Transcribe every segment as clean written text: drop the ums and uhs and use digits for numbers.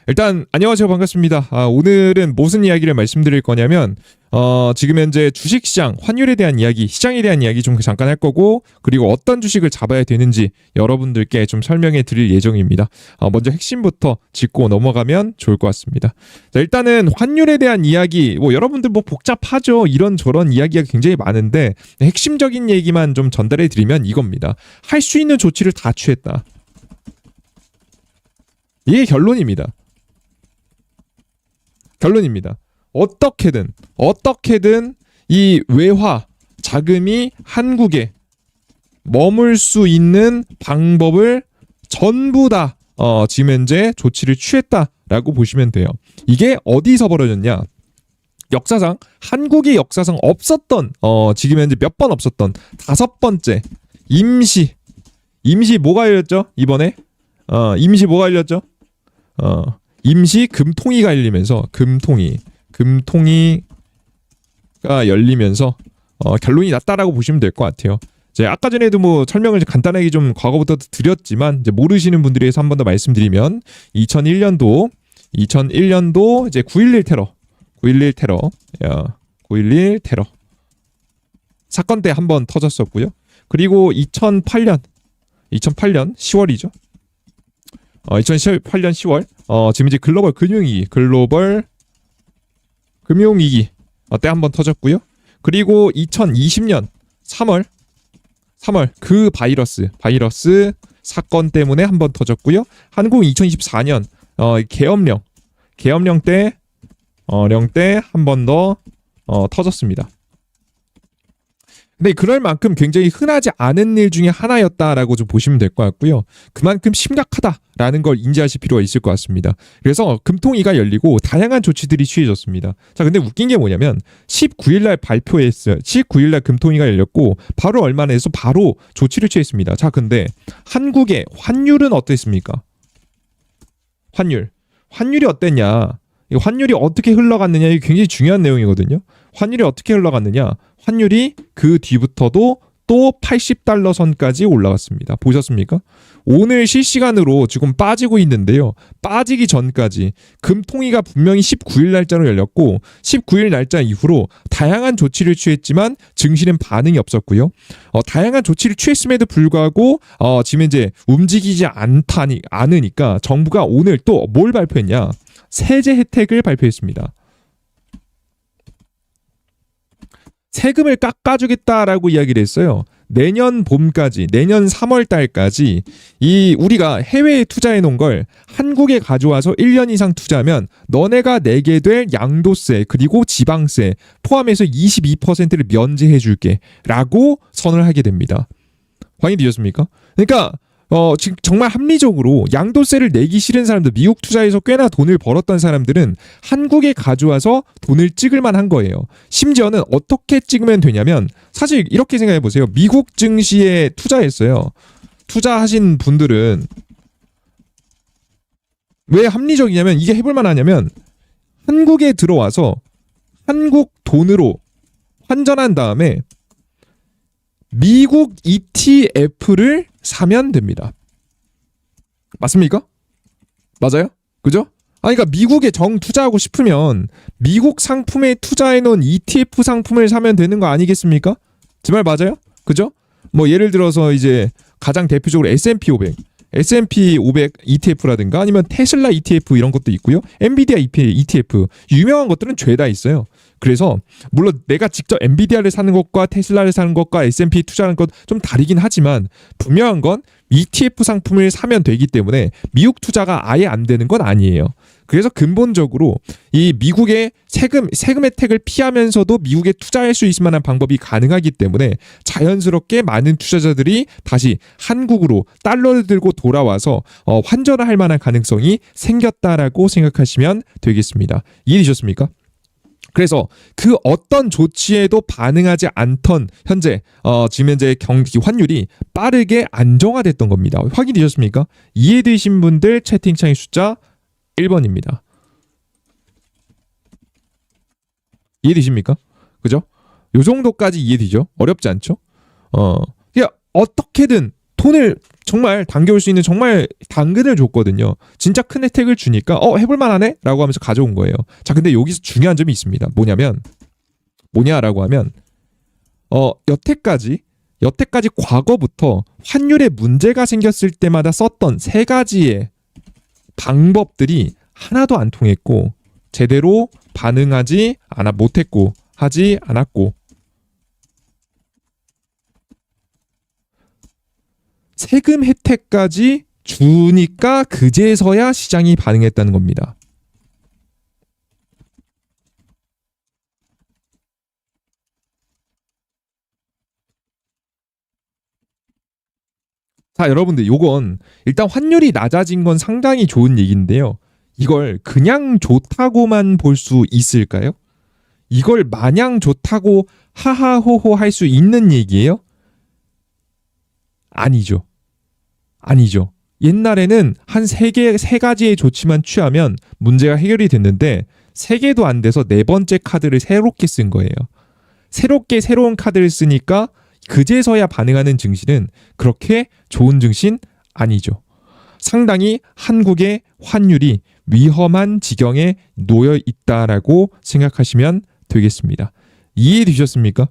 일단 안녕하세요, 반갑습니다. 오늘은 무슨 이야기를 말씀드릴 거냐면 지금 현재 주식시장, 환율에 대한 이야기, 시장에 대한 이야기 좀 잠깐 할 거고, 그리고 어떤 주식을 잡아야 되는지 여러분들께 좀 설명해 드릴 예정입니다. 먼저 핵심부터 짚고 넘어가면 좋을 것 같습니다. 자, 일단은 환율에 대한 이야기, 여러분들 복잡하죠. 이런저런 이야기가 굉장히 많은데 핵심적인 얘기만 좀 전달해 드리면 이겁니다. 할 수 있는 조치를 다 취했다. 이게 결론입니다. 어떻게든 이 외화 자금이 한국에 머물 수 있는 방법을 전부 다 지금 현재 조치를 취했다라고 보시면 돼요. 이게 어디서 벌어졌냐? 역사상, 한국의 역사상 없었던 지금 현재 몇 번 없었던 5번째 임시 뭐가 열렸죠? 이번에 임시 뭐가 열렸죠? 임시 금통위가 열리면서 금통위가 열리면서 결론이 났다라고 보시면 될 것 같아요. 제가 아까 전에도 설명을 간단하게 좀 과거부터 드렸지만 이제 모르시는 분들에 의해서 한 번 더 말씀드리면 2001년도 이제 9.11 테러 사건 때 한 번 터졌었고요. 그리고 2008년 10월이죠. 2018년 10월 지금 이제 글로벌 금융위기 때 한번 터졌고요. 그리고 2020년 3월 그 바이러스 사건 때문에 한번 터졌고요. 한국은 2024년 계엄령 때 한 번 더 터졌습니다. 근데 그럴 만큼 굉장히 흔하지 않은 일 중에 하나였다라고 좀 보시면 될 것 같고요. 그만큼 심각하다라는 걸 인지하실 필요가 있을 것 같습니다. 그래서 금통위가 열리고 다양한 조치들이 취해졌습니다. 자, 근데 웃긴 게 뭐냐면 19일날 발표했어요. 19일날 금통위가 열렸고 바로 얼마 내에서 바로 조치를 취했습니다. 자, 근데 한국의 환율은 어땠습니까? 환율이 어땠냐? 이 환율이 어떻게 흘러갔느냐, 이게 굉장히 중요한 내용이거든요. 환율이 어떻게 흘러갔느냐? 환율이 그 뒤부터도 또 80달러 선까지 올라갔습니다. 보셨습니까? 오늘 실시간으로 지금 빠지고 있는데요. 빠지기 전까지 금통위가 분명히 19일 날짜로 열렸고 19일 날짜 이후로 다양한 조치를 취했지만 증시는 반응이 없었고요. 다양한 조치를 취했음에도 불구하고 지금 이제 움직이지 않으니까 정부가 오늘 또 뭘 발표했냐? 세제 혜택을 발표했습니다. 세금을 깎아주겠다라고 이야기를 했어요. 내년 봄까지, 내년 3월 달까지 우리가 해외에 투자해 놓은 걸 한국에 가져와서 1년 이상 투자하면 너네가 내게 될 양도세 그리고 지방세 포함해서 22%를 면제해 줄게 라고 선을 하게 됩니다. 확인이 되셨습니까? 그러니까 지금 정말 합리적으로 양도세를 내기 싫은 사람들, 미국 투자해서 꽤나 돈을 벌었던 사람들은 한국에 가져와서 돈을 찍을 만한 거예요. 심지어는 어떻게 찍으면 되냐면 사실 이렇게 생각해 보세요. 미국 증시에 투자했어요. 투자하신 분들은 왜 합리적이냐면 이게 해볼 만하냐면 한국에 들어와서 한국 돈으로 환전한 다음에 미국 ETF를 사면 됩니다. 맞습니까? 맞아요? 그죠? 그러니까 미국에 정 투자하고 싶으면 미국 상품에 투자해 놓은 ETF 상품을 사면 되는 거 아니겠습니까? 제 말 맞아요? 그죠? 예를 들어서 이제 가장 대표적으로 S&P 500 ETF라든가 아니면 테슬라 ETF 이런 것도 있고요. 엔비디아 ETF 유명한 것들은 죄다 있어요. 그래서 물론 내가 직접 엔비디아를 사는 것과 테슬라를 사는 것과 S&P 투자하는 것 좀 다르긴 하지만 분명한 건 ETF 상품을 사면 되기 때문에 미국 투자가 아예 안 되는 건 아니에요. 그래서 근본적으로 이 미국의 세금 혜택을 피하면서도 미국에 투자할 수 있을 만한 방법이 가능하기 때문에 자연스럽게 많은 투자자들이 다시 한국으로 달러를 들고 돌아와서 환전을 할 만한 가능성이 생겼다라고 생각하시면 되겠습니다. 이해되셨습니까? 그래서 그 어떤 조치에도 반응하지 않던 지금 현재 환율이 빠르게 안정화됐던 겁니다. 확인되셨습니까? 이해되신 분들 채팅창의 숫자 1번입니다. 이해되십니까? 그죠? 요 정도까지 이해되죠? 어렵지 않죠? 그냥 어떻게든 돈을 정말 당겨올 수 있는 정말 당근을 줬거든요. 진짜 큰 혜택을 주니까 해볼 만하네? 라고 하면서 가져온 거예요. 자, 근데 여기서 중요한 점이 있습니다. 뭐냐라고 하면 여태까지 과거부터 환율에 문제가 생겼을 때마다 썼던 세 가지의 방법들이 하나도 안 통했고 제대로 반응하지 못했고 하지 않았고 세금 혜택까지 주니까 그제서야 시장이 반응했다는 겁니다. 자, 여러분들 요건 일단 환율이 낮아진 건 상당히 좋은 얘기인데요. 이걸 그냥 좋다고만 볼 수 있을까요? 이걸 마냥 좋다고 하하호호 할 수 있는 얘기예요? 아니죠. 옛날에는 한 세 가지의 조치만 취하면 문제가 해결이 됐는데 3개도 안 돼서 4번째 카드를 새롭게 쓴 거예요. 새로운 카드를 쓰니까 그제서야 반응하는 증시는 그렇게 좋은 증시는 아니죠. 상당히 한국의 환율이 위험한 지경에 놓여 있다라고 생각하시면 되겠습니다. 이해되셨습니까?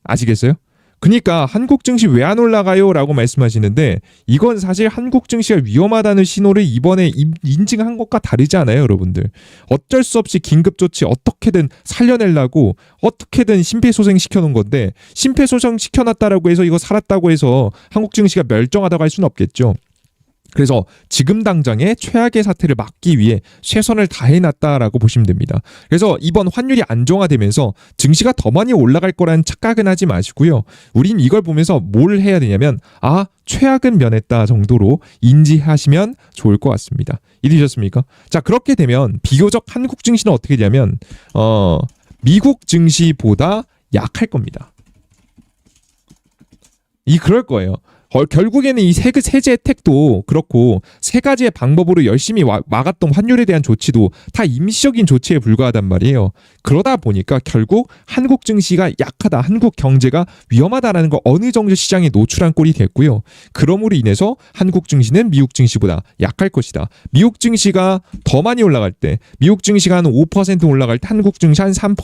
아시겠어요? 그러니까 한국 증시 왜 안 올라가요? 라고 말씀하시는데 이건 사실 한국 증시가 위험하다는 신호를 이번에 인증한 것과 다르지 않아요, 여러분들. 어쩔 수 없이 긴급조치 어떻게든 살려내려고 어떻게든 심폐소생 시켜놓은 건데 심폐소생 시켜놨다라고 해서 이거 살았다고 해서 한국 증시가 멸종하다고 할 수는 없겠죠. 그래서 지금 당장의 최악의 사태를 막기 위해 최선을 다해놨다라고 보시면 됩니다. 그래서 이번 환율이 안정화되면서 증시가 더 많이 올라갈 거라는 착각은 하지 마시고요. 우린 이걸 보면서 뭘 해야 되냐면 최악은 면했다 정도로 인지하시면 좋을 것 같습니다. 이해되셨습니까? 자, 그렇게 되면 비교적 한국 증시는 어떻게 되냐면 미국 증시보다 약할 겁니다. 그럴 거예요. 결국에는 이 세제 혜택도 그렇고 세 가지의 방법으로 열심히 막았던 환율에 대한 조치도 다 임시적인 조치에 불과하단 말이에요. 그러다 보니까 결국 한국 증시가 약하다, 한국 경제가 위험하다라는 걸 어느 정도 시장에 노출한 꼴이 됐고요. 그러므로 인해서 한국 증시는 미국 증시보다 약할 것이다. 미국 증시가 더 많이 올라갈 때, 미국 증시가 한 5% 올라갈 때 한국 증시 한 3%,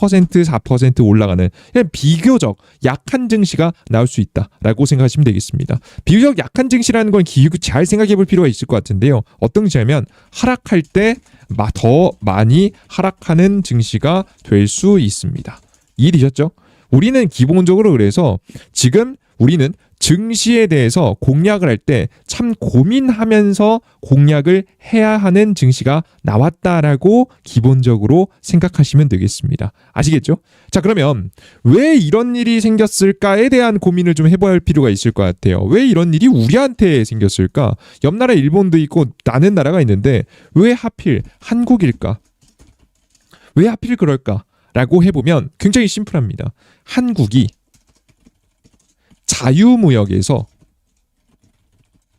4% 올라가는 그냥 비교적 약한 증시가 나올 수 있다라고 생각하시면 되겠습니다. 비교적 약한 증시라는 건 잘 생각해 볼 필요가 있을 것 같은데요. 어떤 증시냐면 하락할 때 더 많이 하락하는 증시가 될 수 있습니다. 이해되셨죠? 우리는 기본적으로 그래서 지금 우리는 증시에 대해서 공략을 할 때 참 고민하면서 공략을 해야 하는 증시가 나왔다라고 기본적으로 생각하시면 되겠습니다. 아시겠죠? 자, 그러면 왜 이런 일이 생겼을까에 대한 고민을 좀 해봐야 할 필요가 있을 것 같아요. 왜 이런 일이 우리한테 생겼을까? 옆나라 일본도 있고 나는 나라가 있는데 왜 하필 한국일까? 왜 하필 그럴까? 라고 해보면 굉장히 심플합니다. 한국이 자유무역에서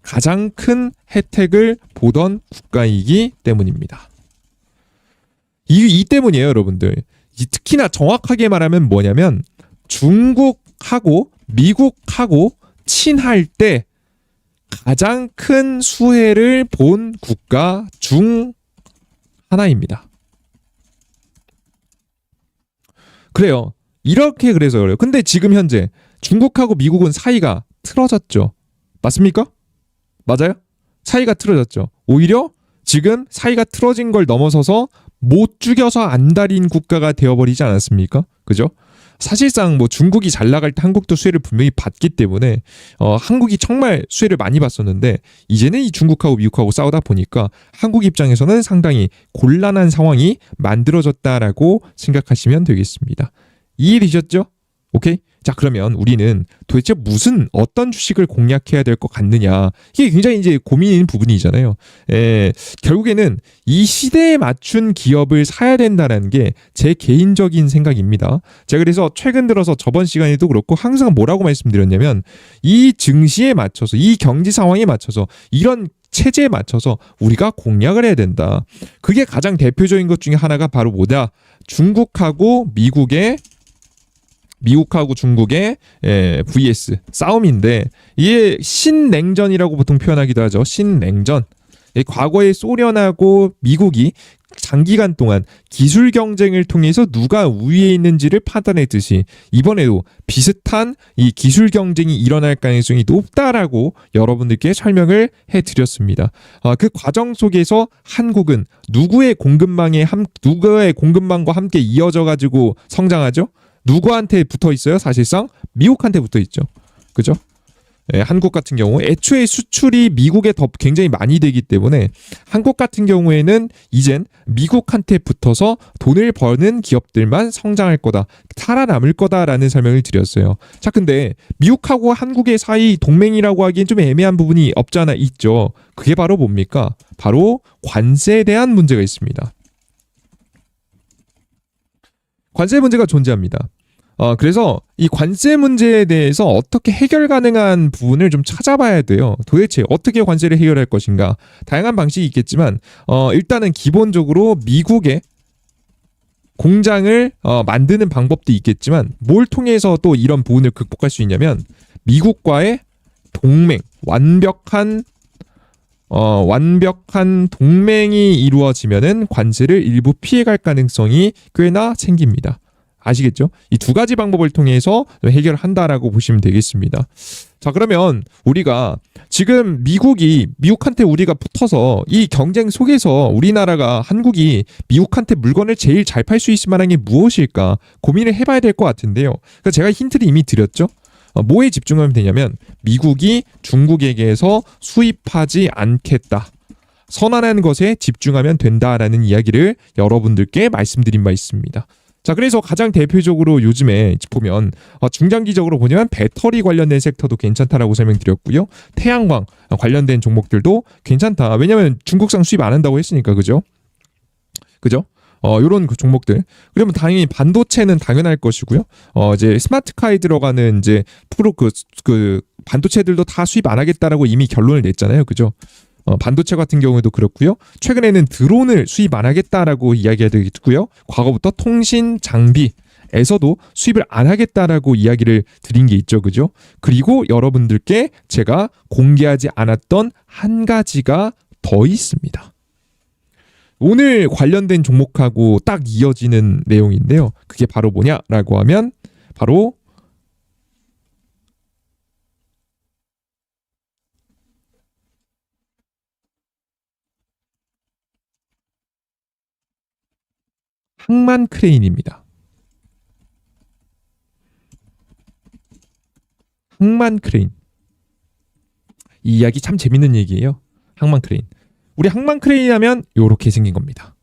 가장 큰 혜택을 보던 국가이기 때문입니다. 이 때문이에요, 여러분들. 특히나 정확하게 말하면 뭐냐면 중국하고 미국하고 친할 때 가장 큰 수혜를 본 국가 중 하나입니다. 그래요. 이렇게 그래서 그래요. 근데 지금 현재 중국하고 미국은 사이가 틀어졌죠. 맞습니까? 맞아요? 사이가 틀어졌죠. 오히려 지금 사이가 틀어진 걸 넘어서서 못 죽여서 안달인 국가가 되어버리지 않았습니까? 그죠? 사실상 중국이 잘 나갈 때 한국도 수혜를 분명히 받기 때문에 한국이 정말 수혜를 많이 받았었는데 이제는 이 중국하고 미국하고 싸우다 보니까 한국 입장에서는 상당히 곤란한 상황이 만들어졌다라고 생각하시면 되겠습니다. 이해되셨죠? 오케이? 자, 그러면 우리는 도대체 어떤 주식을 공략해야 될 것 같느냐. 이게 굉장히 이제 고민인 부분이잖아요. 결국에는 이 시대에 맞춘 기업을 사야 된다는 게 제 개인적인 생각입니다. 제가 그래서 최근 들어서 저번 시간에도 그렇고 항상 뭐라고 말씀드렸냐면 이 증시에 맞춰서 이 경제 상황에 맞춰서 이런 체제에 맞춰서 우리가 공략을 해야 된다. 그게 가장 대표적인 것 중에 하나가 바로 뭐다? 중국하고 미국의 미국하고 중국의 vs 싸움인데 이게 신냉전이라고 보통 표현하기도 하죠. 신냉전. 과거에 소련하고 미국이 장기간 동안 기술 경쟁을 통해서 누가 우위에 있는지를 판단했듯이 이번에도 비슷한 이 기술 경쟁이 일어날 가능성이 높다라고 여러분들께 설명을 해드렸습니다. 그 과정 속에서 한국은 누구의 공급망과 함께 이어져 가지고 성장하죠? 누구한테 붙어 있어요? 사실상 미국한테 붙어 있죠. 그죠? 한국 같은 경우 애초에 수출이 미국에 더 굉장히 많이 되기 때문에 한국 같은 경우에는 이젠 미국한테 붙어서 돈을 버는 기업들만 성장할 거다, 살아남을 거다라는 설명을 드렸어요. 자, 근데 미국하고 한국의 사이 동맹이라고 하기엔 좀 애매한 부분이 없지 않아 있죠. 그게 바로 뭡니까? 바로 관세에 대한 문제가 있습니다. 관세 문제가 존재합니다. 그래서 이 관세 문제에 대해서 어떻게 해결 가능한 부분을 좀 찾아봐야 돼요. 도대체 어떻게 관세를 해결할 것인가? 다양한 방식이 있겠지만 일단은 기본적으로 미국의 공장을 만드는 방법도 있겠지만 뭘 통해서 또 이런 부분을 극복할 수 있냐면 미국과의 동맹, 완벽한 동맹이 이루어지면은 관세를 일부 피해갈 가능성이 꽤나 생깁니다. 아시겠죠? 이 두 가지 방법을 통해서 해결한다라고 보시면 되겠습니다. 자, 그러면 우리가 지금 미국한테 우리가 붙어서 이 경쟁 속에서 한국이 미국한테 물건을 제일 잘 팔 수 있을 만한 게 무엇일까 고민을 해봐야 될 것 같은데요. 그러니까 제가 힌트를 이미 드렸죠. 뭐에 집중하면 되냐면 미국이 중국에게서 수입하지 않겠다, 선언하는 것에 집중하면 된다라는 이야기를 여러분들께 말씀드린 바 있습니다. 자, 그래서 가장 대표적으로 요즘에 보면 중장기적으로 보면 배터리 관련된 섹터도 괜찮다라고 설명드렸고요. 태양광 관련된 종목들도 괜찮다. 왜냐하면 중국산 수입 안 한다고 했으니까. 그죠? 요런 종목들. 그러면 당연히 반도체는 당연할 것이고요. 이제 스마트카에 들어가는 이제 그 반도체들도 다 수입 안 하겠다라고 이미 결론을 냈잖아요. 그죠? 반도체 같은 경우에도 그렇고요. 최근에는 드론을 수입 안 하겠다라고 이야기가 되고요. 과거부터 통신 장비에서도 수입을 안 하겠다라고 이야기를 드린 게 있죠. 그죠? 그리고 여러분들께 제가 공개하지 않았던 한 가지가 더 있습니다. 오늘 관련된 종목하고 딱 이어지는 내용인데요. 그게 바로 뭐냐라고 하면 바로 항만 크레인입니다. 항만 크레인. 이 이야기 참 재밌는 얘기예요. 항만 크레인. 우리 항만 크레인 하면 요렇게 생긴 겁니다.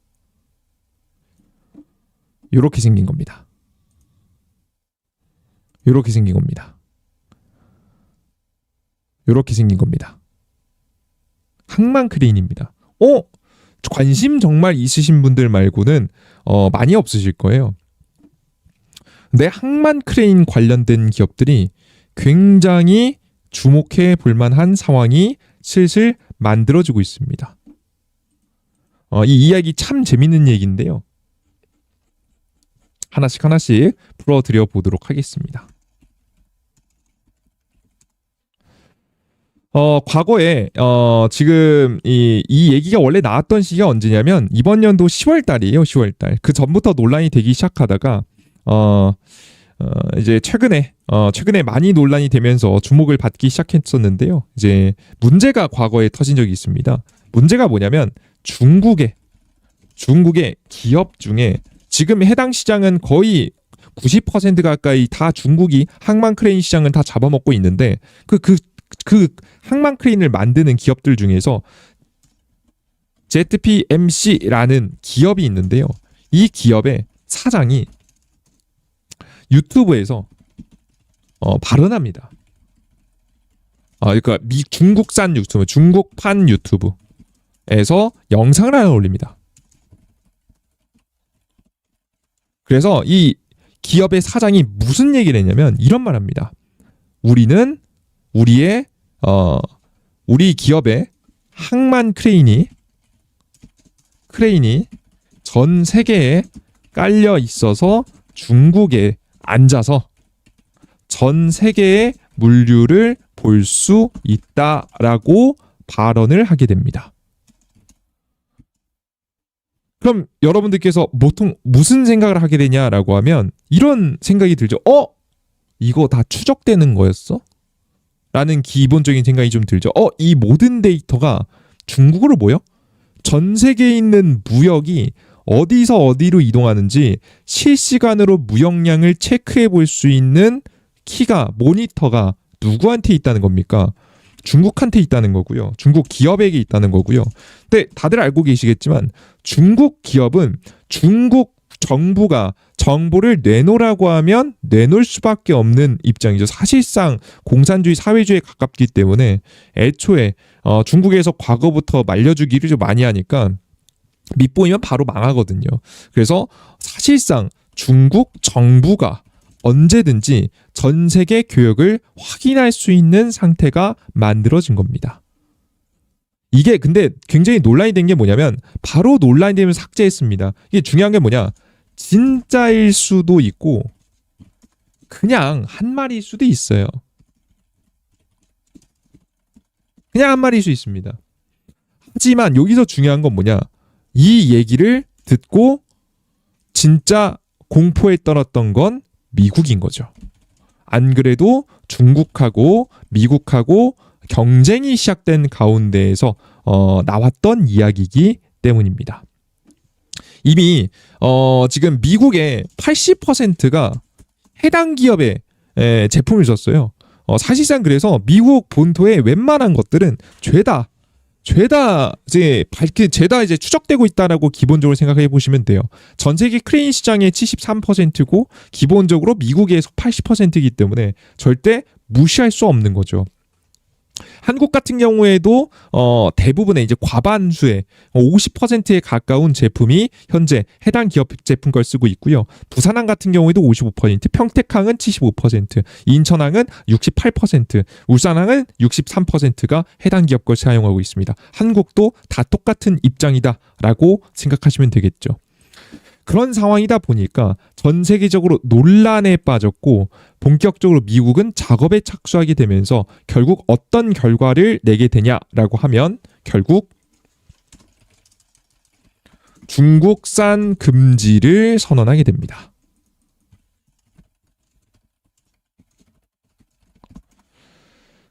요렇게 생긴 겁니다. 요렇게 생긴 겁니다. 요렇게 생긴 겁니다. 항만 크레인입니다. 관심 정말 있으신 분들 말고는 많이 없으실 거예요. 근데 항만 크레인 관련된 기업들이 굉장히 주목해 볼 만한 상황이 슬슬 만들어지고 있습니다. 이 이야기 참 재밌는 얘기인데요. 하나씩 풀어드려 보도록 하겠습니다. 과거에 지금 이 얘기가 원래 나왔던 시기가 언제냐면 이번 연도 10월 달이에요. 10월 달. 그 전부터 논란이 되기 시작하다가 이제 최근에 많이 논란이 되면서 주목을 받기 시작했었는데요. 이제 문제가 과거에 터진 적이 있습니다. 문제가 뭐냐면 중국의 기업 중에 지금 해당 시장은 거의 90% 가까이 다 중국이 항만 크레인 시장은 다 잡아먹고 있는데 그 항만 크레인을 만드는 기업들 중에서 ZPMC라는 기업이 있는데요. 이 기업의 사장이 유튜브에서 발언합니다. 그러니까 중국산 유튜브, 중국판 유튜브에서 영상을 하나 올립니다. 그래서 이 기업의 사장이 무슨 얘기를 했냐면 이런 말 합니다. 우리는 우리 기업의 항만 크레인이 전 세계에 깔려 있어서 중국에 앉아서 전 세계의 물류를 볼 수 있다라고 발언을 하게 됩니다. 그럼 여러분들께서 보통 무슨 생각을 하게 되냐라고 하면 이런 생각이 들죠. 이거 다 추적되는 거였어? 라는 기본적인 생각이 좀 들죠. 이 모든 데이터가 중국으로 모여? 전 세계에 있는 무역이 어디서 어디로 이동하는지 실시간으로 무역량을 체크해 볼 수 있는 키가, 모니터가 누구한테 있다는 겁니까? 중국한테 있다는 거고요. 중국 기업에게 있다는 거고요. 근데 다들 알고 계시겠지만 중국 기업은 중국 정부가 정보를 내놓으라고 하면 내놓을 수밖에 없는 입장이죠. 사실상 공산주의 사회주의에 가깝기 때문에 애초에 중국에서 과거부터 말려주기를 좀 많이 하니까 밑보이면 바로 망하거든요. 그래서 사실상 중국 정부가 언제든지 전 세계 교역을 확인할 수 있는 상태가 만들어진 겁니다. 이게 근데 굉장히 논란이 된 게 뭐냐면 바로 논란이 되면서 삭제했습니다. 이게 중요한 게 뭐냐? 진짜일 수도 있고 그냥 한 말일 수도 있어요. 그냥 한 말일 수 있습니다. 하지만 여기서 중요한 건 뭐냐? 이 얘기를 듣고 진짜 공포에 떨었던 건 미국인 거죠. 안 그래도 중국하고 미국하고 경쟁이 시작된 가운데에서 나왔던 이야기이기 때문입니다. 이미 지금 미국의 80%가 해당 기업에 제품을 줬어요. 사실상 그래서 미국 본토의 웬만한 것들은 죄다 이제 추적되고 있다라고 기본적으로 생각해 보시면 돼요. 전 세계 크레인 시장의 73%고 기본적으로 미국에서 80%이기 때문에 절대 무시할 수 없는 거죠. 한국 같은 경우에도 대부분의 이제 과반수의 50%에 가까운 제품이 현재 해당 기업 제품 걸 쓰고 있고요. 부산항 같은 경우에도 55%, 평택항은 75%, 인천항은 68%, 울산항은 63%가 해당 기업 걸 사용하고 있습니다. 한국도 다 똑같은 입장이다라고 생각하시면 되겠죠. 그런 상황이다 보니까 전 세계적으로 논란에 빠졌고 본격적으로 미국은 작업에 착수하게 되면서 결국 어떤 결과를 내게 되냐라고 하면 결국 중국산 금지를 선언하게 됩니다.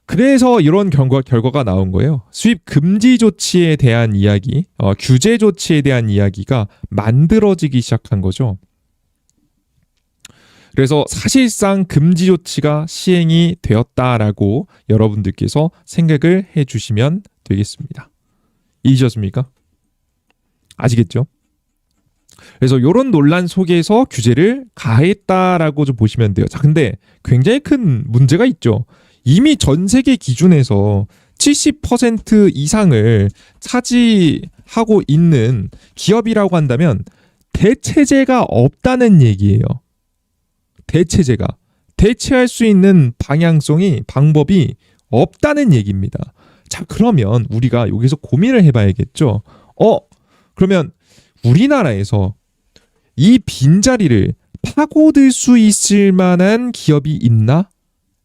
그래서 이런 결과가 나온 거예요. 수입 금지 조치에 대한 이야기, 규제 조치에 대한 이야기가 만들어지기 시작한 거죠. 그래서 사실상 금지 조치가 시행이 되었다라고 여러분들께서 생각을 해주시면 되겠습니다. 이해하셨습니까? 아시겠죠? 그래서 이런 논란 속에서 규제를 가했다라고 좀 보시면 돼요. 자, 근데 굉장히 큰 문제가 있죠. 이미 전 세계 기준에서 70% 이상을 차지하고 있는 기업이라고 한다면 대체제가 없다는 얘기예요. 대체할 수 있는 방법이 없다는 얘기입니다. 자, 그러면 우리가 여기서 고민을 해봐야겠죠. 그러면 우리나라에서 이 빈자리를 파고들 수 있을 만한 기업이 있나?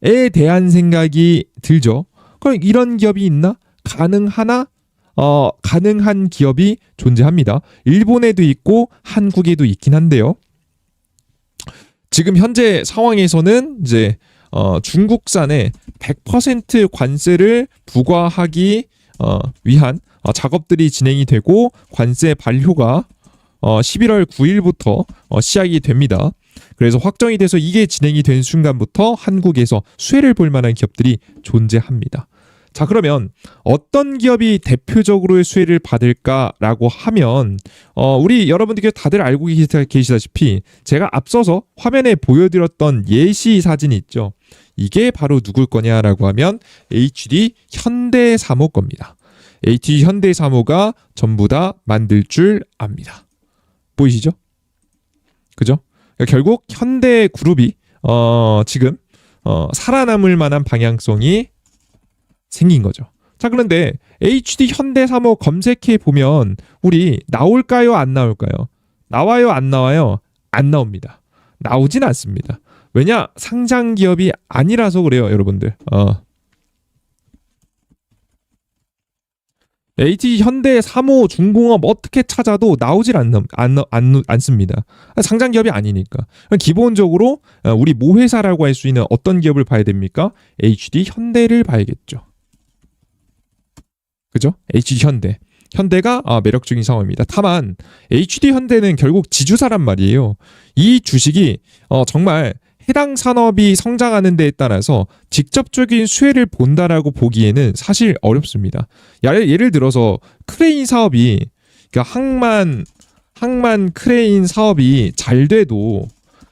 에 대한 생각이 들죠. 그럼 이런 기업이 있나? 가능한 기업이 존재합니다. 일본에도 있고 한국에도 있긴 한데요. 지금 현재 상황에서는 이제 중국산에 100% 관세를 부과하기 위한 작업들이 진행이 되고 관세 반려가 11월 9일부터 시작이 됩니다. 그래서 확정이 돼서 이게 진행이 된 순간부터 한국에서 수혜를 볼 만한 기업들이 존재합니다. 자, 그러면 어떤 기업이 대표적으로 수혜를 받을까라고 하면 우리 여러분들께서 다들 알고 계시다시피 제가 앞서서 화면에 보여드렸던 예시 사진이 있죠. 이게 바로 누굴 거냐라고 하면 HD 현대사모 겁니다. HD 현대사모가 전부 다 만들 줄 압니다. 보이시죠? 그죠? 결국 현대그룹이 지금 살아남을 만한 방향성이 생긴 거죠. 자, 그런데 HD 현대사모 검색해 보면 우리 나올까요? 안 나올까요? 나와요? 안 나와요? 안 나옵니다. 나오진 않습니다. 왜냐? 상장 기업이 아니라서 그래요, 여러분들. HT, 현대, 삼호, 중공업 어떻게 찾아도 나오질 않습니다. 상장 기업이 아니니까. 기본적으로 우리 모회사라고 할 수 있는 어떤 기업을 봐야 됩니까? HD 현대를 봐야겠죠. 그죠? HD 현대. 현대가 매력적인 상황입니다. 다만 HD 현대는 결국 지주사란 말이에요. 이 주식이 정말 해당 산업이 성장하는 데에 따라서 직접적인 수혜를 본다라고 보기에는 사실 어렵습니다. 예를 들어서 크레인 사업이, 그러니까 항만 크레인 사업이 잘 돼도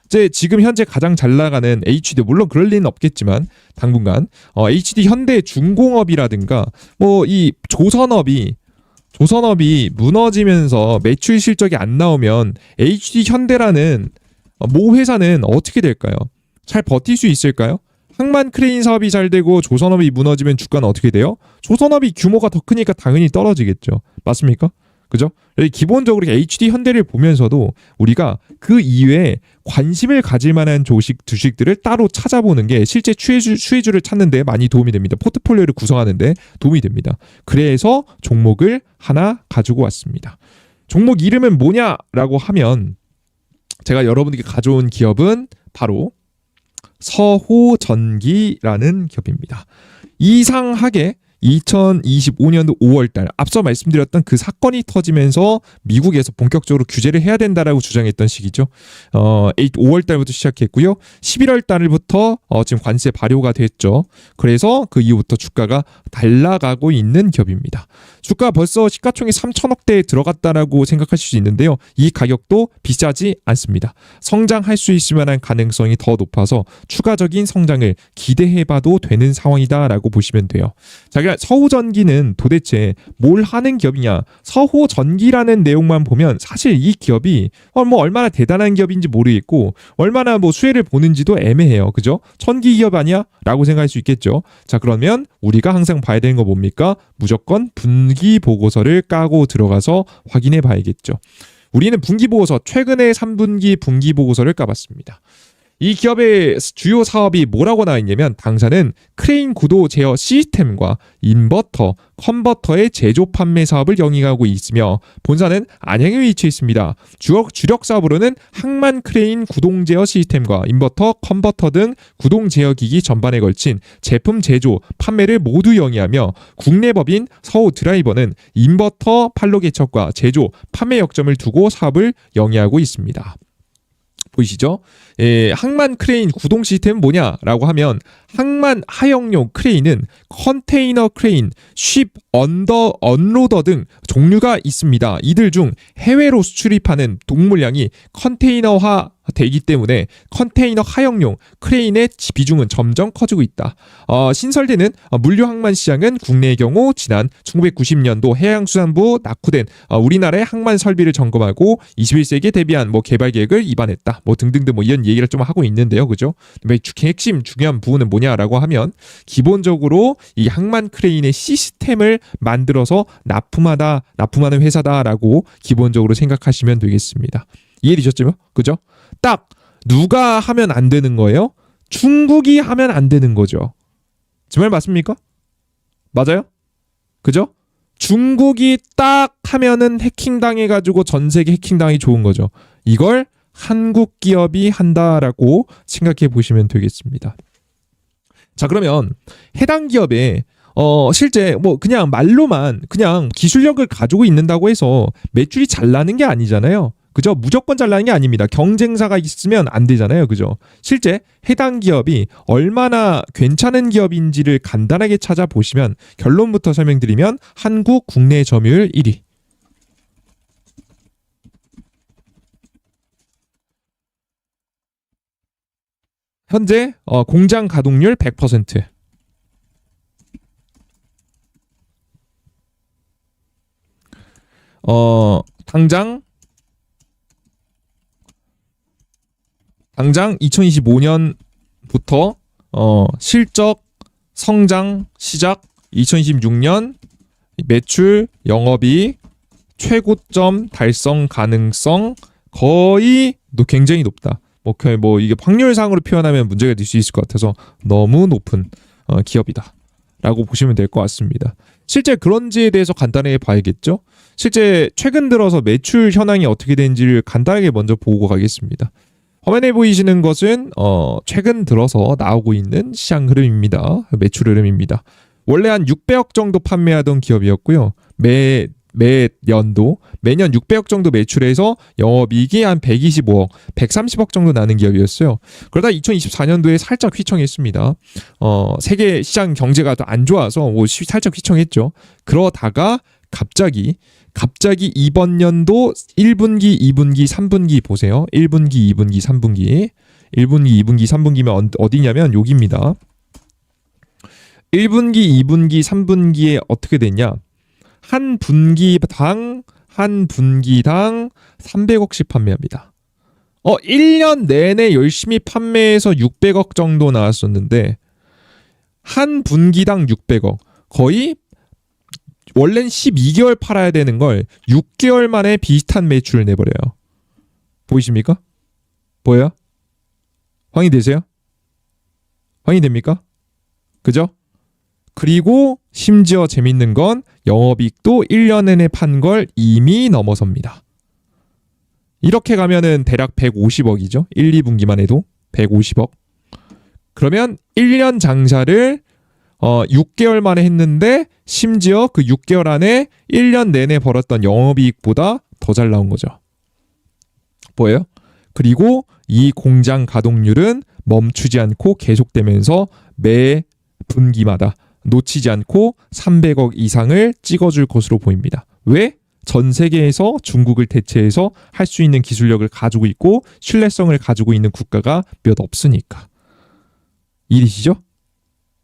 이제 지금 현재 가장 잘 나가는 HD, 물론 그럴 리는 없겠지만 당분간 HD 현대 중공업이라든가 뭐 이 조선업이 무너지면서 매출 실적이 안 나오면 HD 현대라는 모 회사는 어떻게 될까요? 잘 버틸 수 있을까요? 항만 크레인 사업이 잘 되고 조선업이 무너지면 주가는 어떻게 돼요? 조선업이 규모가 더 크니까 당연히 떨어지겠죠. 맞습니까? 그죠? 기본적으로 HD 현대를 보면서도 우리가 그 이외에 관심을 가질 만한 주식들을 따로 찾아보는 게 실제 수혜주를 찾는 데 많이 도움이 됩니다. 포트폴리오를 구성하는 데 도움이 됩니다. 그래서 종목을 하나 가지고 왔습니다. 종목 이름은 뭐냐라고 하면 제가 여러분들께 가져온 기업은 바로 서호전기라는 기업입니다. 이상하게 2025년도 5월달 앞서 말씀드렸던 그 사건이 터지면서 미국에서 본격적으로 규제를 해야 된다라고 주장했던 시기죠. 5월달부터 시작했고요. 11월달부터 지금 관세 발효가 됐죠. 그래서 그 이후부터 주가가 달라가고 있는 기업입니다. 주가 벌써 시가총액 3천억대에 들어갔다라고 생각하실 수 있는데요. 이 가격도 비싸지 않습니다. 성장할 수 있을 만한 가능성이 더 높아서 추가적인 성장을 기대해봐도 되는 상황이다라고 보시면 돼요. 자, 서호전기는 도대체 뭘 하는 기업이냐? 서호전기라는 내용만 보면 사실 이 기업이 뭐 얼마나 대단한 기업인지 모르겠고 얼마나 뭐 수혜를 보는지도 애매해요. 그죠? 전기 기업 아니야? 라고 생각할 수 있겠죠. 자, 그러면 우리가 항상 봐야 되는 거 뭡니까? 무조건 분기 보고서를 까고 들어가서 확인해 봐야겠죠. 우리는 분기 보고서, 최근에 3분기 분기 보고서를 까봤습니다. 이 기업의 주요 사업이 뭐라고 나와 있냐면 당사는 크레인 구도 제어 시스템과 인버터, 컨버터의 제조 판매 사업을 영위하고 있으며 본사는 안양에 위치해 있습니다. 주력 사업으로는 항만 크레인 구동 제어 시스템과 인버터, 컨버터 등 구동 제어 기기 전반에 걸친 제품 제조, 판매를 모두 영위하며 국내 법인 서호 드라이버는 인버터 판로 개척과 제조, 판매 역점을 두고 사업을 영위하고 있습니다. 보이시죠? 항만 크레인 구동 시스템은 뭐냐라고 하면 항만 하역용 크레인은 컨테이너 크레인, 쉽, 언로더 등 종류가 있습니다. 이들 중 해외로 수출입하는 동물량이 컨테이너화 되기 때문에 컨테이너 하역용 크레인의 비중은 점점 커지고 있다. 신설되는 물류 항만 시장은 국내의 경우 지난 1990년도 해양수산부 낙후된 우리나라의 항만 설비를 점검하고 21세기에 대비한 개발 계획을 입안했다. 등등등 이런 얘기를 좀 하고 있는데요. 그죠? 핵심 중요한 부분은 뭐냐라고 하면 기본적으로 이 항만 크레인의 시스템을 만들어서 납품하는 회사다라고 기본적으로 생각하시면 되겠습니다. 이해되셨죠? 그죠? 딱 누가 하면 안 되는 거예요? 중국이 하면 안 되는 거죠. 제 말 맞습니까? 맞아요? 그죠? 중국이 딱 하면은 해킹당해가지고 전 세계 해킹당하기 좋은 거죠. 이걸 한국 기업이 한다라고 생각해 보시면 되겠습니다. 자, 그러면 해당 기업에 실제 그냥 말로만 그냥 기술력을 가지고 있는다고 해서 매출이 잘 나는 게 아니잖아요. 그죠? 무조건 잘 나는 게 아닙니다. 경쟁사가 있으면 안 되잖아요. 그죠? 실제 해당 기업이 얼마나 괜찮은 기업인지를 간단하게 찾아보시면 결론부터 설명드리면 한국 국내 점유율 1위. 현재 공장 가동률 100%. 당장 2025년부터 실적 성장 시작, 2026년 매출 영업이익 최고점 달성 가능성 거의 굉장히 높다. 오케이, 뭐 이게 확률상으로 표현하면 문제가 될 수 있을 것 같아서 너무 높은 기업이다 라고 보시면 될 것 같습니다. 실제 그런지에 대해서 간단하게 봐야겠죠. 실제 최근 들어서 매출 현황이 어떻게 되는지를 간단하게 먼저 보고 가겠습니다. 화면에 보이시는 것은 최근 들어서 나오고 있는 시장 흐름입니다. 매출 흐름입니다. 원래 한 600억 정도 판매하던 기업이었고요. 매년 600억 정도 매출해서 영업이익이 한 125억, 130억 정도 나는 기업이었어요. 그러다 2024년도에 살짝 휘청했습니다. 세계 시장 경제가 더 안 좋아서 살짝 휘청했죠. 그러다가 갑자기 이번 연도 1분기, 2분기, 3분기 보세요. 1분기, 2분기, 3분기. 1분기, 2분기, 3분기면 어디냐면 여기입니다. 1분기, 2분기, 3분기에 어떻게 됐냐? 한 분기당 300억씩 판매합니다. 1년 내내 열심히 판매해서 600억 정도 나왔었는데 한 분기당 600억. 거의 원래는 12개월 팔아야 되는 걸 6개월 만에 비슷한 매출을 내버려요. 보이십니까? 보여요? 확인되세요? 확인됩니까? 그죠? 그리고 심지어 재밌는 건 영업이익도 1년 내내 판 걸 이미 넘어섭니다. 이렇게 가면은 대략 150억이죠. 1, 2분기만 해도 150억. 그러면 1년 장사를 6개월 만에 했는데 심지어 그 6개월 안에 1년 내내 벌었던 영업이익보다 더 잘 나온 거죠. 보여요? 그리고 이 공장 가동률은 멈추지 않고 계속되면서 매 분기마다 놓치지 않고 300억 이상을 찍어줄 것으로 보입니다. 왜? 전 세계에서 중국을 대체해서 할 수 있는 기술력을 가지고 있고 신뢰성을 가지고 있는 국가가 몇 없으니까. 이해되시죠?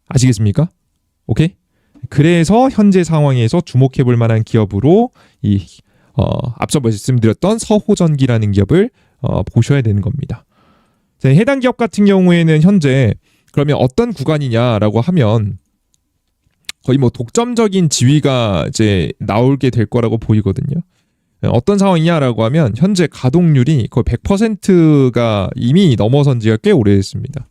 아시겠습니까? 오케이? 그래서 현재 상황에서 주목해볼 만한 기업으로 앞서 말씀드렸던 서호전기라는 기업을 보셔야 되는 겁니다. 해당 기업 같은 경우에는 현재 그러면 어떤 구간이냐라고 하면 거의 뭐 독점적인 지위가 이제 나오게 될 거라고 보이거든요. 어떤 상황이냐라고 하면 현재 가동률이 거의 100%가 이미 넘어선 지가 꽤 오래됐습니다.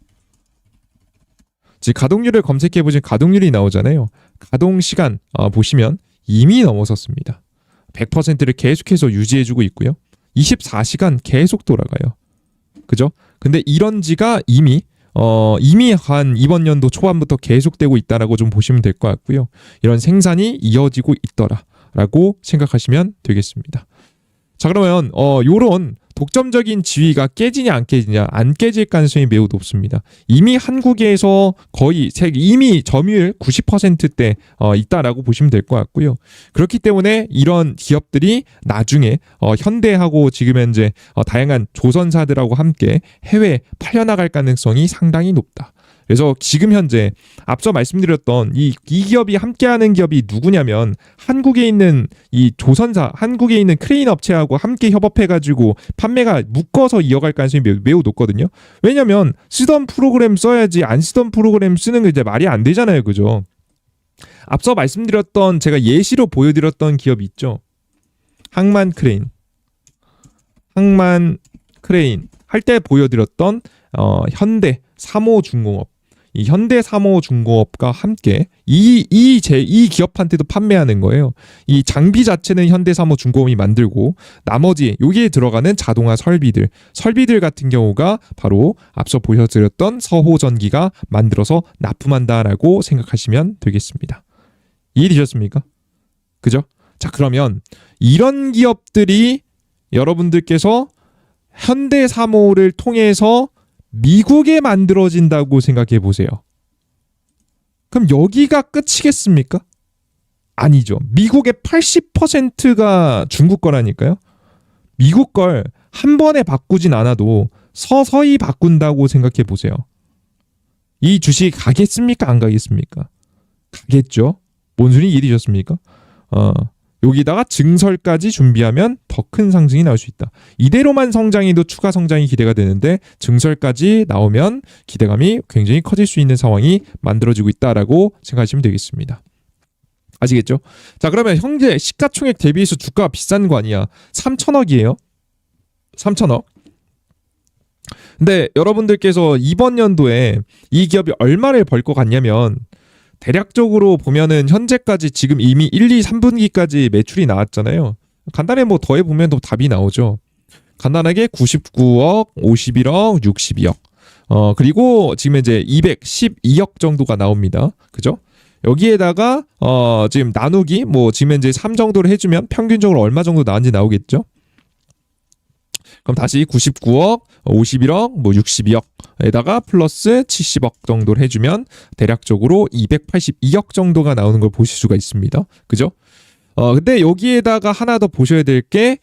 지금 가동률을 검색해 보시면 가동률이 나오잖아요. 가동 시간 보시면 이미 넘어섰습니다. 100%를 계속해서 유지해주고 있고요. 24시간 계속 돌아가요. 그죠? 근데 이런 지가 이미 한 이번 연도 초반부터 계속되고 있다라고 좀 보시면 될 것 같고요. 이런 생산이 이어지고 있더라라고 생각하시면 되겠습니다. 자, 그러면 요런 독점적인 지위가 깨지냐 안 깨지냐, 안 깨질 가능성이 매우 높습니다. 이미 한국에서 거의 이미 점유율 90%대 있다라고 보시면 될 것 같고요. 그렇기 때문에 이런 기업들이 나중에 현대하고 지금 현재 다양한 조선사들하고 함께 해외에 팔려나갈 가능성이 상당히 높다. 그래서 지금 현재 앞서 말씀드렸던 이 기업이 함께하는 기업이 누구냐면 한국에 있는 이 조선사, 한국에 있는 크레인 업체하고 함께 협업해가지고 판매가 묶어서 이어갈 가능성이 매우 높거든요. 왜냐면 쓰던 프로그램 써야지 안 쓰던 프로그램 쓰는 게 이제 말이 안 되잖아요, 그죠? 앞서 말씀드렸던 제가 예시로 보여드렸던 기업이 있죠. 항만 크레인 할 때 보여드렸던 현대 3호중공업. 이 현대 3호중공업과 함께 이 기업한테도 판매하는 거예요. 이 장비 자체는 현대 3호중공업이 만들고 나머지 여기에 들어가는 자동화 설비들 같은 경우가 바로 앞서 보여드렸던 서호전기가 만들어서 납품한다라고 생각하시면 되겠습니다. 이해되셨습니까? 그죠? 자, 그러면 이런 기업들이 여러분들께서 현대 3호를 통해서 미국에 만들어진다고 생각해 보세요. 그럼 여기가 끝이겠습니까? 아니죠. 미국의 80%가 중국 거라니까요. 미국 걸 한 번에 바꾸진 않아도 서서히 바꾼다고 생각해 보세요. 이 주식 가겠습니까? 안 가겠습니까? 가겠죠. 뭔 소리 이해되셨습니까? 여기다가 증설까지 준비하면 더 큰 상승이 나올 수 있다. 이대로만 성장해도 추가 성장이 기대가 되는데 증설까지 나오면 기대감이 굉장히 커질 수 있는 상황이 만들어지고 있다라고 생각하시면 되겠습니다. 아시겠죠? 자, 그러면 현재 시가총액 대비해서 주가가 비싼 거 아니야? 3천억이에요. 3천억. 근데 여러분들께서 이번 연도에 이 기업이 얼마를 벌 것 같냐면 대략적으로 보면은 현재까지 지금 이미 1, 2, 3분기까지 매출이 나왔잖아요. 간단히 뭐 더해보면 또 답이 나오죠. 간단하게 99억, 51억, 62억. 그리고 지금 이제 212억 정도가 나옵니다. 그죠? 여기에다가 지금 나누기 뭐 지금 이제 3 정도를 해주면 평균적으로 얼마 정도 나왔는지 나오겠죠? 그럼 다시 99억, 51억, 뭐 62억에다가 플러스 70억 정도를 해주면 대략적으로 282억 정도가 나오는 걸 보실 수가 있습니다. 그죠? 근데 여기에다가 하나 더 보셔야 될 게,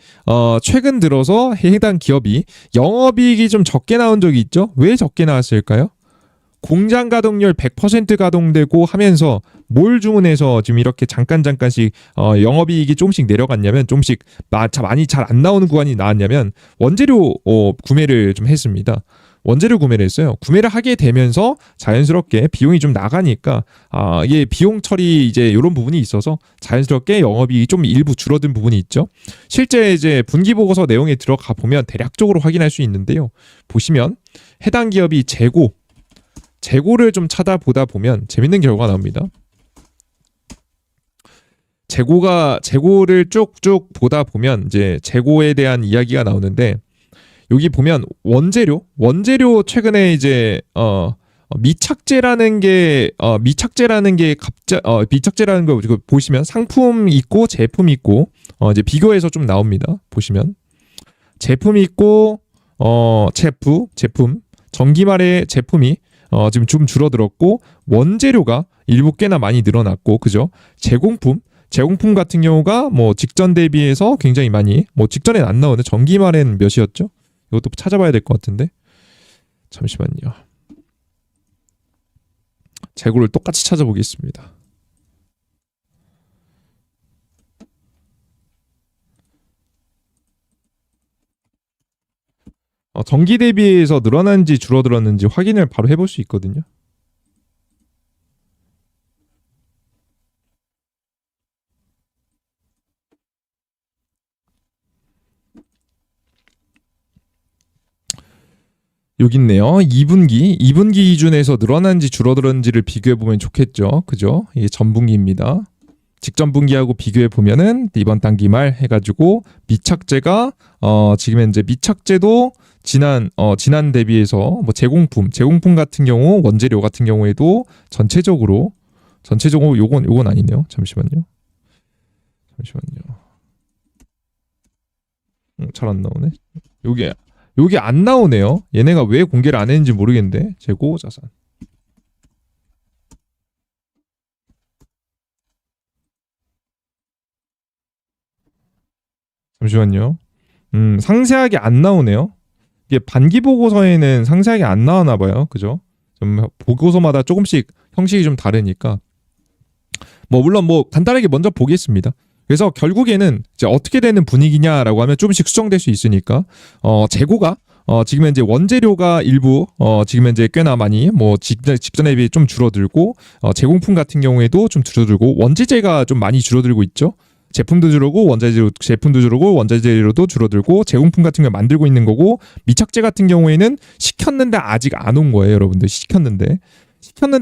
최근 들어서 해당 기업이 영업이익이 좀 적게 나온 적이 있죠? 왜 적게 나왔을까요? 공장 가동률 100% 가동되고 하면서 뭘 주문해서 지금 이렇게 잠깐씩 영업이익이 조금씩 내려갔냐면 조금씩 많이 잘 안 나오는 구간이 나왔냐면 원재료 구매를 좀 했습니다. 원재료 구매를 했어요. 구매를 하게 되면서 자연스럽게 비용이 좀 나가니까 이게 비용 처리 이제 이런 부분이 있어서 자연스럽게 영업이익이 좀 일부 줄어든 부분이 있죠. 실제 이제 분기 보고서 내용에 들어가 보면 대략적으로 확인할 수 있는데요. 보시면 해당 기업이 재고를 좀 찾아보다 보면 재밌는 결과가 나옵니다. 재고를 쭉쭉 보다 보면 이제 재고에 대한 이야기가 나오는데 여기 보면 원재료 최근에 이제 미착재라는 거 보시면 상품 있고 제품 있고 이제 비교해서 좀 나옵니다. 보시면 제품이 있고 제품 전기말의 제품이 지금 좀 줄어들었고 원재료가 일부 꽤나 많이 늘어났고 그죠? 제공품 같은 경우가 뭐 직전 대비해서 굉장히 많이 뭐 직전엔 안 나오는 전기말엔 몇이었죠? 이것도 찾아봐야 될 것 같은데 잠시만요. 재고를 똑같이 찾아보겠습니다. 전기 대비해서 늘어난지 줄어들었는지 확인을 바로 해볼 수 있거든요. 여기 있네요. 2분기 기준에서 늘어난지 줄어들었는지를 비교해보면 좋겠죠. 그죠? 이게 전분기입니다. 직전 분기하고 비교해 보면은 이번 단기말 해가지고 미착재가 지금 현재 미착재도 지난 대비해서 뭐 제공품 같은 경우 원재료 같은 경우에도 전체적으로 요건 아니네요. 잠시만요. 잘 안 나오네. 여기 안 나오네요. 얘네가 왜 공개를 안 했는지 모르겠는데 재고 자산. 잠시만요. 상세하게 안 나오네요. 이게 반기 보고서에는 상세하게 안 나오나 봐요. 그죠? 좀 보고서마다 조금씩 형식이 좀 다르니까. 물론 간단하게 먼저 보겠습니다. 그래서 결국에는 이제 어떻게 되는 분위기냐라고 하면 조금씩 수정될 수 있으니까 재고가 지금 현재 원재료가 일부 지금 현재 꽤나 많이 직전에 비해 좀 줄어들고 제공품 같은 경우에도 좀 줄어들고 원재재가 좀 많이 줄어들고 있죠. 제품도 줄고 원재료도 줄어들고 제공품 같은 걸 만들고 있는 거고 미착재 같은 경우에는 시켰는데 아직 안 온 거예요, 여러분들. 시켰는데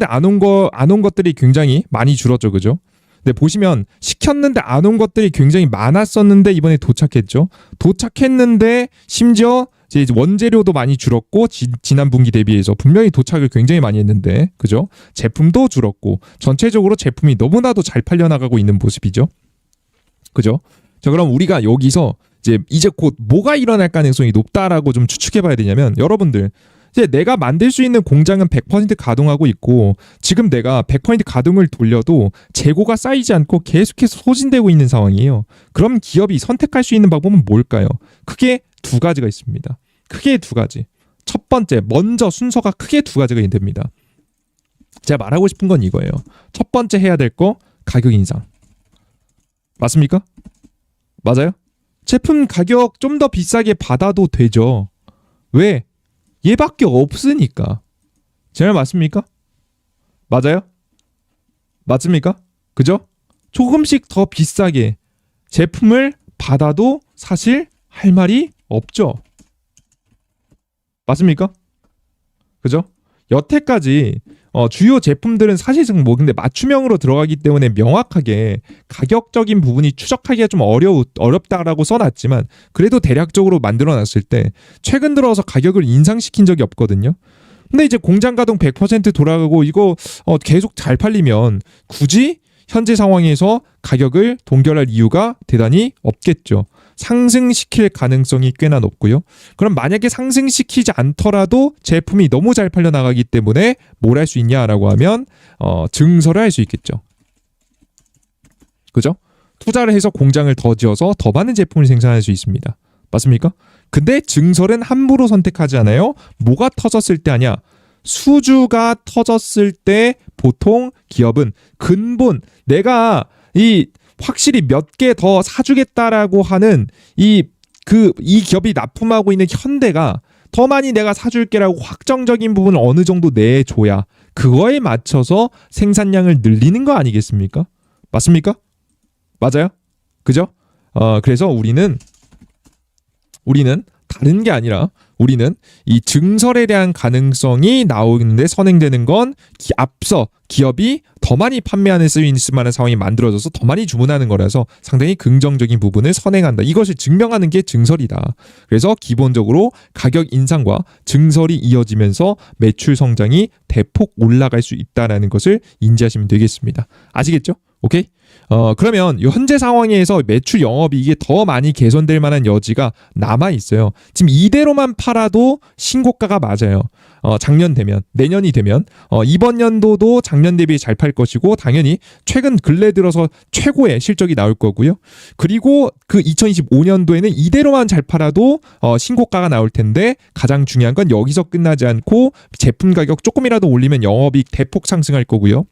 안 온 것들이 굉장히 많이 줄었죠, 그죠? 근데 보시면 시켰는데 안 온 것들이 굉장히 많았었는데 이번에 도착했죠. 도착했는데 심지어 이제 원재료도 많이 줄었고 지난 분기 대비해서 분명히 도착을 굉장히 많이 했는데 그죠? 제품도 줄었고 전체적으로 제품이 너무나도 잘 팔려나가고 있는 모습이죠. 그죠? 자, 그럼 우리가 여기서 이제 곧 뭐가 일어날 가능성이 높다라고 좀 추측해봐야 되냐면 여러분들 이제 내가 만들 수 있는 공장은 100% 가동하고 있고 지금 내가 100% 가동을 돌려도 재고가 쌓이지 않고 계속해서 소진되고 있는 상황이에요. 그럼 기업이 선택할 수 있는 방법은 뭘까요? 크게 두 가지가 있습니다. 크게 두 가지. 첫 번째, 먼저 순서가 크게 두 가지가 됩니다. 제가 말하고 싶은 건 이거예요. 첫 번째 해야 될 거 가격 인상. 맞습니까? 맞아요? 제품 가격 좀 더 비싸게 받아도 되죠. 왜? 얘밖에 없으니까. 제 말 맞습니까? 맞아요? 맞습니까? 그죠? 조금씩 더 비싸게 제품을 받아도 사실 할 말이 없죠. 맞습니까? 그죠? 여태까지 주요 제품들은 사실상 뭐 근데 맞춤형으로 들어가기 때문에 명확하게 가격적인 부분이 추적하기가 좀 어렵다라고 써놨지만 그래도 대략적으로 만들어놨을 때 최근 들어서 가격을 인상시킨 적이 없거든요. 근데 이제 공장 가동 100% 돌아가고 이거 계속 잘 팔리면 굳이 현재 상황에서 가격을 동결할 이유가 대단히 없겠죠. 상승시킬 가능성이 꽤나 높고요. 그럼 만약에 상승시키지 않더라도 제품이 너무 잘 팔려나가기 때문에 뭘 할 수 있냐라고 하면 증설을 할 수 있겠죠. 그죠? 투자를 해서 공장을 더 지어서 더 많은 제품을 생산할 수 있습니다. 맞습니까? 근데 증설은 함부로 선택하지 않아요. 뭐가 터졌을 때 하냐? 수주가 터졌을 때 보통 기업은 근본 내가 확실히 몇 개 더 사주겠다라고 하는 이 기업이 납품하고 있는 현대가 더 많이 내가 사줄게라고 확정적인 부분을 어느 정도 내줘야 그거에 맞춰서 생산량을 늘리는 거 아니겠습니까? 맞습니까? 맞아요? 그죠? 그래서 우리는 다른 게 아니라 우리는 이 증설에 대한 가능성이 나오는데 선행되는 건 앞서 기업이 더 많이 판매하는 수 있을 만한 상황이 만들어져서 더 많이 주문하는 거라서 상당히 긍정적인 부분을 선행한다. 이것을 증명하는 게 증설이다. 그래서 기본적으로 가격 인상과 증설이 이어지면서 매출 성장이 대폭 올라갈 수 있다는 것을 인지하시면 되겠습니다. 아시겠죠? 오케이? 그러면 현재 상황에서 매출 영업이익이 더 많이 개선될 만한 여지가 남아 있어요. 지금 이대로만 팔아도 신고가가 맞아요. 작년 되면 내년이 되면 이번 연도도 작년 대비 잘 팔 것이고 당연히 최근 근래 들어서 최고의 실적이 나올 거고요. 그리고 그 2025년도에는 이대로만 잘 팔아도 신고가가 나올 텐데 가장 중요한 건 여기서 끝나지 않고 제품 가격 조금이라도 올리면 영업이익 대폭 상승할 거고요.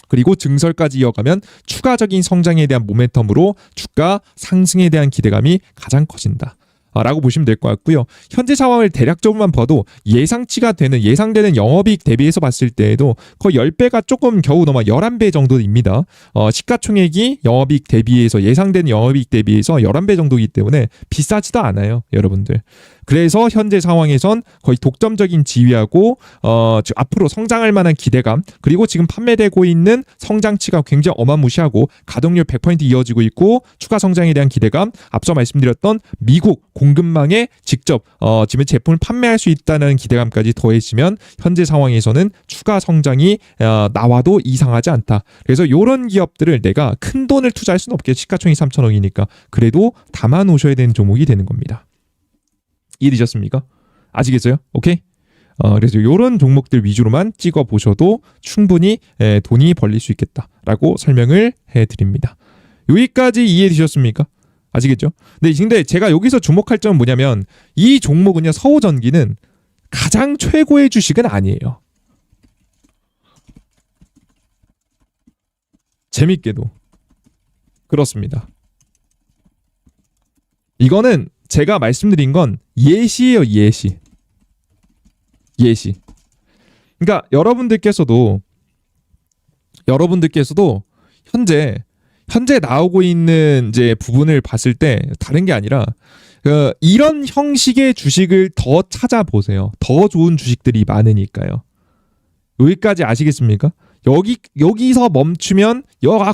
그리고 증설까지 이어가면 추가적인 성장에 대한 모멘텀으로 주가 상승에 대한 기대감이 가장 커진다. 라고 보시면 될 것 같고요. 현재 상황을 대략적으로만 봐도 예상되는 영업이익 대비해서 봤을 때에도 거의 10배가 조금 겨우 넘어 11배 정도입니다. 시가총액이 영업이익 대비해서 예상되는 영업이익 대비해서 11배 정도이기 때문에 비싸지도 않아요. 여러분들. 그래서 현재 상황에선 거의 독점적인 지위하고 앞으로 성장할 만한 기대감 그리고 지금 판매되고 있는 성장치가 굉장히 어마무시하고 가동률 100% 이어지고 있고 추가 성장에 대한 기대감 앞서 말씀드렸던 미국 공급망에 직접 지금 제품을 판매할 수 있다는 기대감까지 더해지면 현재 상황에서는 추가 성장이 나와도 이상하지 않다. 그래서 이런 기업들을 내가 큰 돈을 투자할 수는 없겠죠. 시가총액 3천억이니까 그래도 담아 놓으셔야 되는 종목이 되는 겁니다. 이해되셨습니까? 아시겠어요? 오케이? 그래서 이런 종목들 위주로만 찍어 보셔도 충분히 돈이 벌릴 수 있겠다라고 설명을 해드립니다. 여기까지 이해되셨습니까? 아시겠죠? 근데 제가 여기서 주목할 점은 뭐냐면 이 종목은요 서우전기는 가장 최고의 주식은 아니에요. 재밌게도 그렇습니다. 이거는 제가 말씀드린 건 예시예요. 예시. 그러니까 여러분들께서도 현재 나오고 있는 이제 부분을 봤을 때 다른 게 아니라 이런 형식의 주식을 더 찾아보세요. 더 좋은 주식들이 많으니까요. 여기까지 아시겠습니까? 여기서 멈추면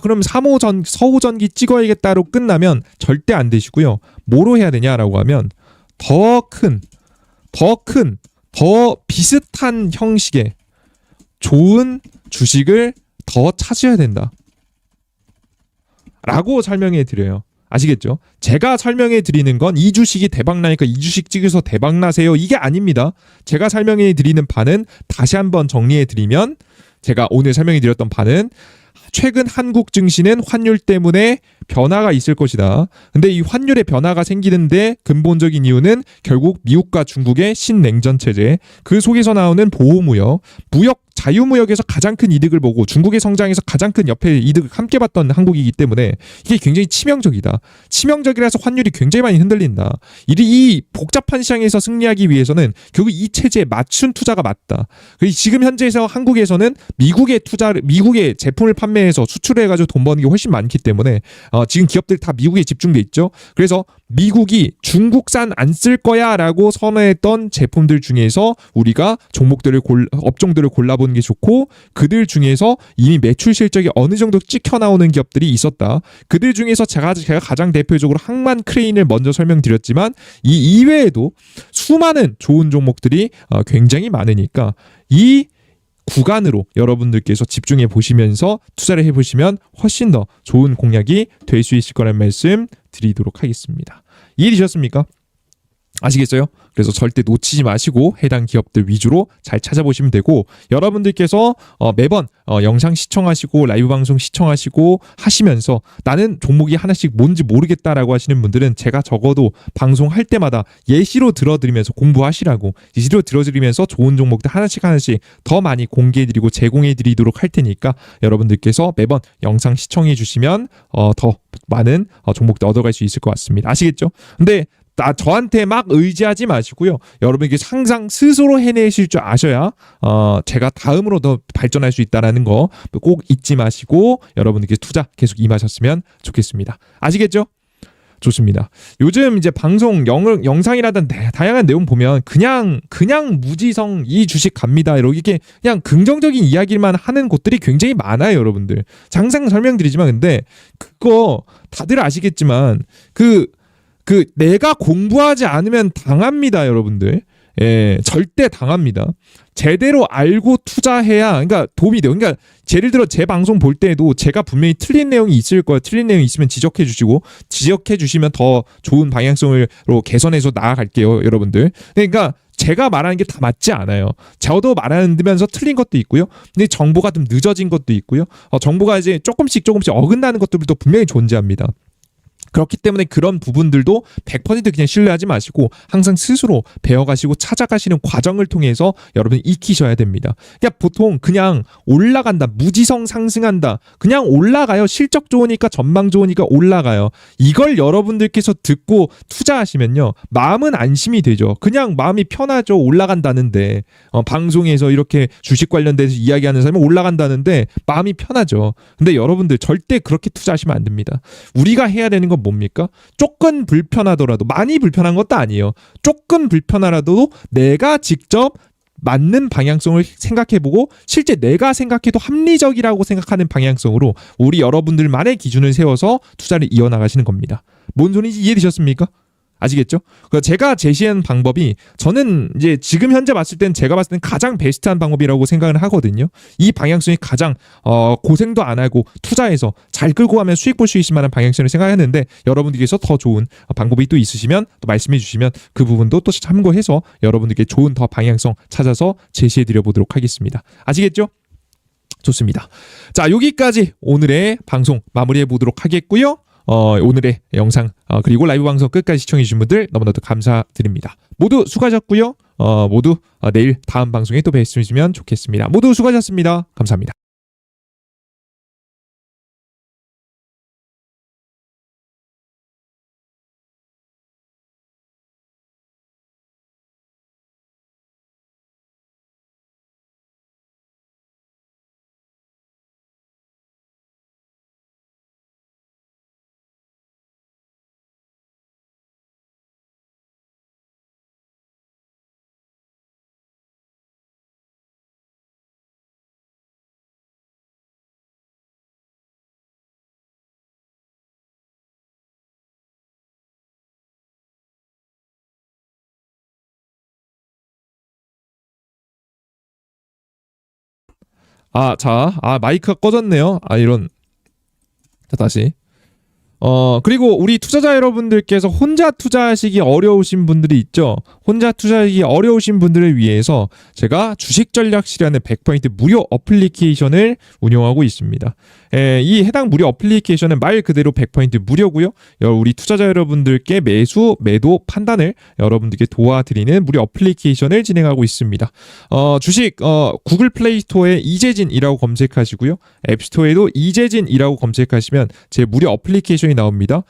그럼 서우전기 찍어야겠다로 끝나면 절대 안 되시고요. 뭐로 해야 되냐라고 하면 더 비슷한 형식의 좋은 주식을 더 찾으셔야 된다. 라고 설명해 드려요. 아시겠죠? 제가 설명해 드리는 건 이 주식이 대박나니까 이 주식 찍어서 대박나세요. 이게 아닙니다. 제가 설명해 드리는 바는 다시 한번 정리해 드리면 제가 오늘 설명해 드렸던 바는 최근 한국 증시는 환율 때문에 변화가 있을 것이다. 근데 이 환율의 변화가 생기는데 근본적인 이유는 결국 미국과 중국의 신냉전 체제, 그 속에서 나오는 보호무역, 자유무역에서 가장 큰 이득을 보고 중국의 성장에서 가장 큰 옆에 이득을 함께 봤던 한국이기 때문에 이게 굉장히 치명적이다. 치명적이라서 환율이 굉장히 많이 흔들린다. 이 복잡한 시장에서 승리하기 위해서는 결국 이 체제에 맞춘 투자가 맞다. 그리고 지금 현재에서 한국에서는 미국의 제품을 판매해서 국내에서 수출해가지고 돈 버는 게 훨씬 많기 때문에 지금 기업들 다 미국에 집중돼 있죠. 그래서 미국이 중국산 안 쓸 거야라고 선언했던 제품들 중에서 우리가 업종들을 골라보는 게 좋고, 그들 중에서 이미 매출 실적이 어느 정도 찍혀 나오는 기업들이 있었다. 그들 중에서 제가 가장 대표적으로 항만 크레인을 먼저 설명드렸지만 이 이외에도 수많은 좋은 종목들이 굉장히 많으니까 이 구간으로 여러분들께서 집중해 보시면서 투자를 해보시면 훨씬 더 좋은 공략이 될 수 있을 거라는 말씀 드리도록 하겠습니다. 이해되셨습니까? 아시겠어요? 그래서 절대 놓치지 마시고 해당 기업들 위주로 잘 찾아보시면 되고, 여러분들께서 매번 영상 시청하시고 라이브 방송 시청하시고 하시면서 나는 종목이 하나씩 뭔지 모르겠다라고 하시는 분들은 제가 적어도 방송할 때마다 예시로 들어드리면서 공부하시라고, 예시로 들어드리면서 좋은 종목들 하나씩 더 많이 공개해드리고 제공해드리도록 할 테니까 여러분들께서 매번 영상 시청해 주시면 더 많은 종목들 얻어갈 수 있을 것 같습니다. 아시겠죠? 근데 저한테 막 의지하지 마시고요. 여러분에게 항상 스스로 해내실 줄 아셔야 제가 다음으로 더 발전할 수 있다는 거 꼭 잊지 마시고 여러분에게 투자 계속 임하셨으면 좋겠습니다. 아시겠죠? 좋습니다. 요즘 이제 방송 영상이라든 다양한 내용 보면 그냥 무지성 이 주식 갑니다, 이렇게 그냥 긍정적인 이야기만 하는 곳들이 굉장히 많아요, 여러분들. 항상 설명드리지만 근데 그거 다들 아시겠지만 내가 공부하지 않으면 당합니다, 여러분들. 예, 절대 당합니다. 제대로 알고 투자해야, 그러니까 도움이 돼요. 그러니까 예를 들어 제 방송 볼 때에도 제가 분명히 틀린 내용이 있을 거예요. 틀린 내용이 있으면 지적해 주시면 더 좋은 방향성으로 개선해서 나아갈게요, 여러분들. 그러니까 제가 말하는 게 다 맞지 않아요. 저도 말하면서 틀린 것도 있고요. 근데 정보가 좀 늦어진 것도 있고요. 정보가 이제 조금씩 어긋나는 것들도 분명히 존재합니다. 그렇기 때문에 그런 부분들도 100% 그냥 신뢰하지 마시고 항상 스스로 배워가시고 찾아가시는 과정을 통해서 여러분이 익히셔야 됩니다. 그러니까 보통 그냥 올라간다, 무지성 상승한다, 그냥 올라가요. 실적 좋으니까, 전망 좋으니까 올라가요. 이걸 여러분들께서 듣고 투자하시면요, 마음은 안심이 되죠. 그냥 마음이 편하죠. 올라간다는데 방송에서 이렇게 주식 관련돼서 이야기하는 사람이 올라간다는데 마음이 편하죠. 근데 여러분들 절대 그렇게 투자하시면 안 됩니다. 우리가 해야 되는 건 뭡니까? 조금 불편하더라도, 많이 불편한 것도 아니에요. 조금 불편하더라도 내가 직접 맞는 방향성을 생각해보고 실제 내가 생각해도 합리적이라고 생각하는 방향성으로 우리 여러분들만의 기준을 세워서 투자를 이어나가시는 겁니다. 뭔 소리인지 이해되셨습니까? 아시겠죠? 제가 제시한 방법이 저는 이제 지금 현재 제가 봤을 땐 가장 베스트한 방법이라고 생각을 하거든요. 이 방향성이 가장 고생도 안 하고 투자해서 잘 끌고 가면 수익 볼 수 있을 만한 방향성을 생각했는데, 여러분들께서 더 좋은 방법이 또 있으시면 또 말씀해 주시면 그 부분도 또 참고해서 여러분들께 좋은 더 방향성 찾아서 제시해 드려 보도록 하겠습니다. 아시겠죠? 좋습니다. 자, 여기까지 오늘의 방송 마무리해 보도록 하겠고요. 오늘의 영상 그리고 라이브 방송 끝까지 시청해주신 분들 너무나도 감사드립니다. 모두 수고하셨고요. 모두 내일 다음 방송에 또 뵙으시면 좋겠습니다. 모두 수고하셨습니다. 감사합니다. 마이크가 꺼졌네요. 이런. 자, 다시. 그리고 우리 투자자 여러분들께서 혼자 투자하시기 어려우신 분들이 있죠. 혼자 투자하기 어려우신 분들을 위해서 제가 주식 전략 실현의 100% 무료 어플리케이션을 운영하고 있습니다. 이 해당 무료 어플리케이션은 말 그대로 100% 무료고요. 우리 투자자 여러분들께 매수, 매도 판단을 여러분들께 도와드리는 무료 어플리케이션을 진행하고 있습니다. 주식 구글 플레이 스토어에 이재진이라고 검색하시고요. 앱스토어에도 이재진이라고 검색하시면 제 무료 어플리케이션이 나옵니다.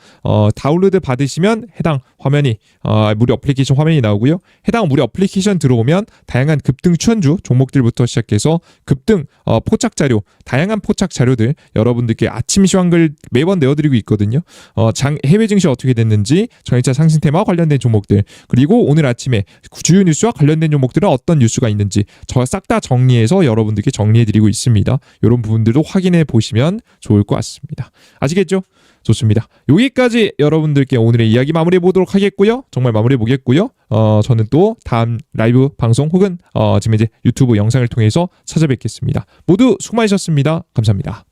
다운로드 받으시면 해당 화면이 무료 어플리케이션 화면이 나오고요. 해당 무료 어플리케이션 들어오면 다양한 급등 추천주 종목들부터 시작해서 급등 포착 자료, 다양한 포착 자료들 여러분들께 아침 시황글 매번 내어드리고 있거든요. 해외 증시 어떻게 됐는지, 전일차 상승 테마와 관련된 종목들, 그리고 오늘 아침에 주요 뉴스와 관련된 종목들은 어떤 뉴스가 있는지 저 싹 다 정리해서 여러분들께 정리해드리고 있습니다. 이런 부분들도 확인해 보시면 좋을 것 같습니다. 아시겠죠? 좋습니다. 여기까지 여러분들께 오늘의 이야기 마무리해 보도록 하겠고요. 정말 마무리해 보겠고요. 저는 또 다음 라이브 방송 혹은 지금 이제 유튜브 영상을 통해서 찾아뵙겠습니다. 모두 수고 많으셨습니다. 감사합니다.